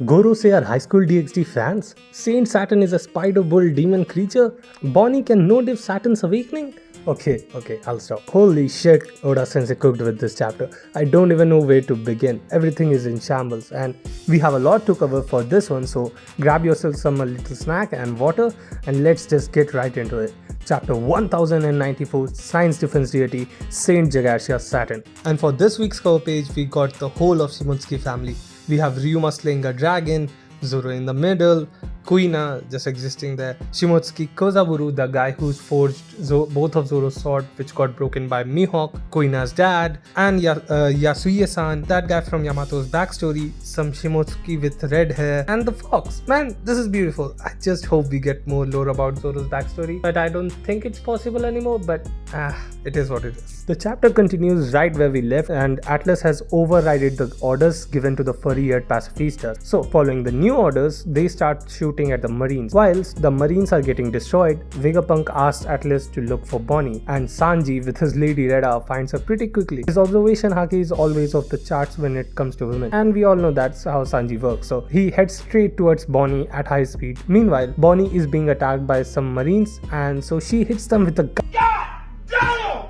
Gorosei are high school DxD fans? Saint Saturn is a spider bull demon creature? Bonney can no-div Saturn's awakening? Okay, I'll stop. Holy shit, Oda Sensei cooked with this chapter. I don't even know where to begin. Everything is in shambles and we have a lot to cover for this one, so grab yourself some little snack and water and let's just get right into it. Chapter 1094, Science Defense Deity, Saint Jagarshia Saturn. And for this week's cover page, we got the whole of Shimotsuki family. We have Ryuma slaying a dragon, Zoro in the middle, Kuina just existing there, Shimotsuki Kozaburu, the guy who's forged both of Zoro's sword which got broken by Mihawk, Kuina's dad, and Yasuie-san, that guy from Yamato's backstory, some Shimotsuki with red hair, and the fox. Man, this is beautiful. I just hope we get more lore about Zoro's backstory, but I don't think it's possible anymore, but it is what it is. The chapter continues right where we left and Atlas has overridden the orders given to the furry-haired pacifistas. So, following the new orders, they start shooting at the Marines. Whilst the Marines are getting destroyed, Vegapunk asks Atlas to look for Bonney, and Sanji with his Lady Reda finds her pretty quickly. His observation haki is always off the charts when it comes to women, and we all know that's how Sanji works, so he heads straight towards Bonney at high speed. Meanwhile, Bonney is being attacked by some Marines, and so she hits them with a gun.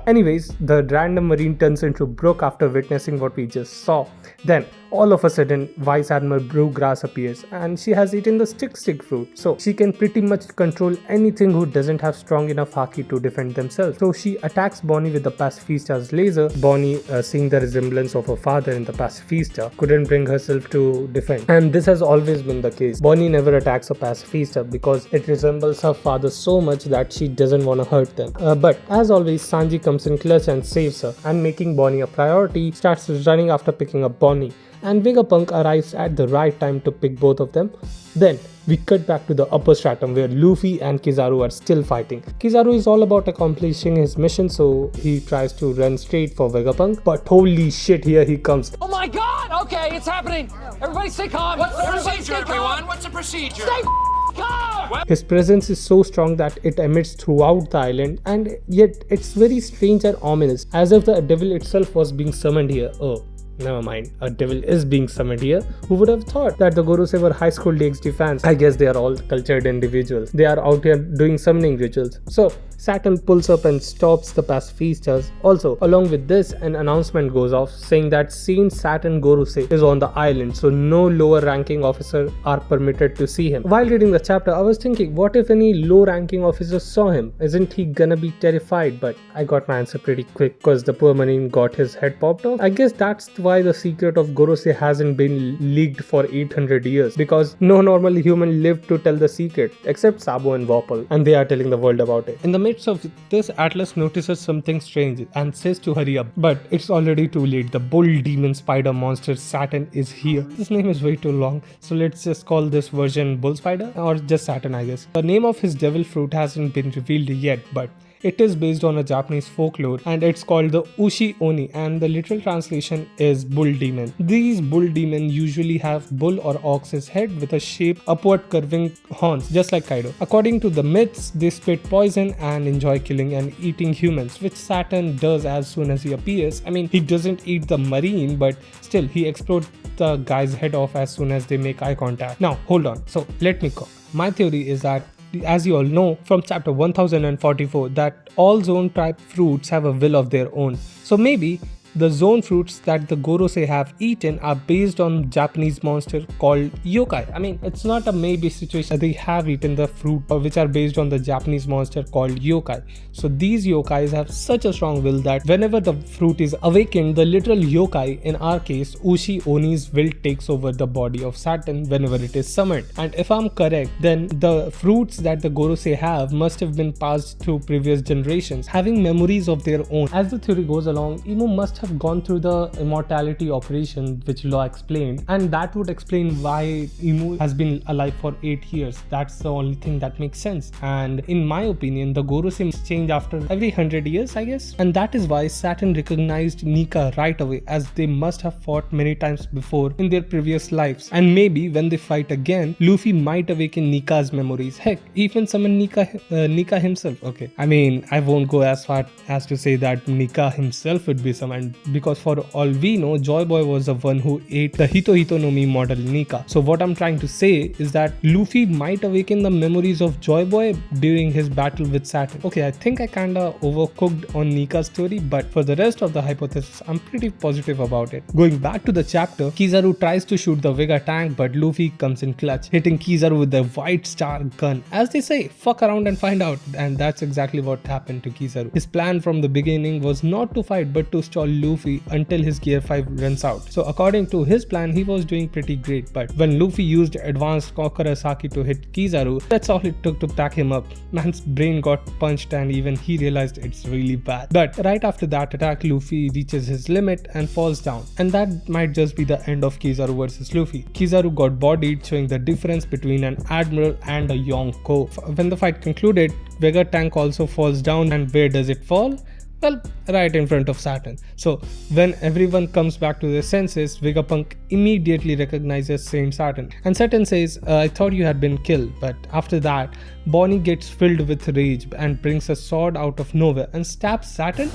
Anyways, the random Marine turns into Brook after witnessing what we just saw. Then, all of a sudden, Vice Admiral Bluegrass appears and she has eaten the stick fruit. So, she can pretty much control anything who doesn't have strong enough haki to defend themselves. So, she attacks Bonney with the pacifista's laser. Bonney, seeing the resemblance of her father in the pacifista, couldn't bring herself to defend. And this has always been the case. Bonney never attacks a pacifista because it resembles her father so much that she doesn't want to hurt them. But as always, Sanji comes in clutch and saves her, and making Bonney a priority, starts running after picking up Bonney. And Vegapunk arrives at the right time to pick both of them. Then we cut back to the upper stratum where Luffy and Kizaru are still fighting. Kizaru is all about accomplishing his mission, so he tries to run straight for Vegapunk, but holy shit, here he comes. Oh my god! Okay, it's happening! Everybody stay calm! What's the procedure, everyone? What's the procedure? Stay calm! His presence is so strong that it emits throughout the island, and yet it's very strange and ominous, as if the devil itself was being summoned here. Oh, never mind, a devil is being summoned here. Who would have thought that the Gorosei were high school DxD fans? I guess they are all cultured individuals. They are out here doing summoning rituals. So, Saturn pulls up and stops the pacifistas. Also, along with this, an announcement goes off saying that Saint Saturn Gorosei is on the island, so no lower ranking officer are permitted to see him. While reading the chapter, I was thinking, what if any low ranking officer saw him? Isn't he gonna be terrified? But I got my answer pretty quick because the poor Marine got his head popped off. I guess that's why the secret of Gorosei hasn't been leaked for 800 years, because no normal human lived to tell the secret except Sabo and Wapol, and they are telling the world about it. In the midst of this, Atlas notices something strange and says to hurry up, but it's already too late. The bull demon spider monster Saturn is here. This name is way too long, so let's just call this version Bull Spider, or just Saturn, I guess. The name of his devil fruit hasn't been revealed yet, but it is based on a Japanese folklore and it's called the Ushi Oni, and the literal translation is bull demon. These bull demon usually have bull or ox's head with a shape upward curving horns, just like Kaido. According to the myths, they spit poison and enjoy killing and eating humans, which Saturn does as soon as he appears. I mean, he doesn't eat the Marine, but still he explodes the guy's head off as soon as they make eye contact. Now, hold on. So, let me go. My theory is that, as you all know from chapter 1044, that all zone type fruits have a will of their own. So maybe the zone fruits that the Gorosei have eaten are based on Japanese monster called yokai. I mean, it's not a maybe situation. They have eaten the fruit which are based on the Japanese monster called yokai. So these yokais have such a strong will that whenever the fruit is awakened, the literal yokai, in our case Ushi Oni's will takes over the body of Saturn whenever it is summoned. And if I'm correct, then the fruits that the Gorosei have must have been passed through previous generations, having memories of their own. As the theory goes along, Imo must have gone through the immortality operation which Law explained, and that would explain why Imu has been alive for 8 years. That's the only thing that makes sense. And in my opinion, the Gorosei change after every 100 years, I guess. And that is why Saturn recognized Nika right away, as they must have fought many times before in their previous lives. And maybe when they fight again, Luffy might awaken Nika's memories. Heck, even summon Nika himself. Okay, I mean, I won't go as far as to say that Nika himself would be summoned, killed, because for all we know, Joy Boy was the one who ate the Hito Hito no Mi model Nika. So what I'm trying to say is that Luffy might awaken the memories of Joy Boy during his battle with Saturn. Okay, I think I kinda overcooked on Nika's story, but for the rest of the hypothesis, I'm pretty positive about it. Going back to the chapter, Kizaru tries to shoot the Vega tank, but Luffy comes in clutch, hitting Kizaru with the White Star gun. As they say, fuck around and find out, and that's exactly what happened to Kizaru. His plan from the beginning was not to fight but to stall Luffy until his gear 5 runs out. So according to his plan, he was doing pretty great, but when Luffy used advanced Kokurasaki to hit Kizaru, that's all it took to pack him up. Man's brain got punched and even he realized it's really bad. But right after that attack, Luffy reaches his limit and falls down, and that might just be the end of Kizaru versus Luffy. Kizaru got bodied, showing the difference between an admiral and a Yonko. When the fight concluded, Vega tank also falls down, and where does it fall? Well, right in front of Saturn. So when everyone comes back to their senses, Vegapunk immediately recognizes Saint Saturn, and Saturn says, I thought you had been killed. But after that, Bonney gets filled with rage and brings a sword out of nowhere and stabs Saturn?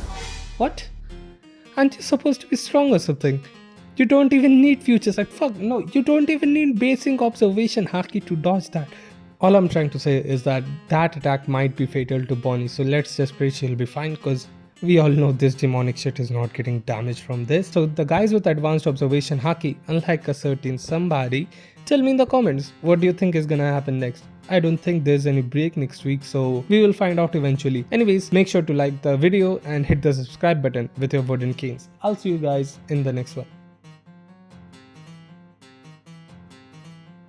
What? Aren't you supposed to be strong or something? You don't even need future sight. Fuck no, you don't even need basic observation haki to dodge that. All I'm trying to say is that attack might be fatal to Bonney, so let's just pray she'll be fine, because we all know this demonic shit is not getting damaged from this. So the guys with advanced observation haki, unlike a certain somebody, tell me in the comments, what do you think is gonna happen next? I don't think there's any break next week, so we will find out eventually. Anyways, make sure to like the video and hit the subscribe button with your wooden canes. I'll see you guys in the next one.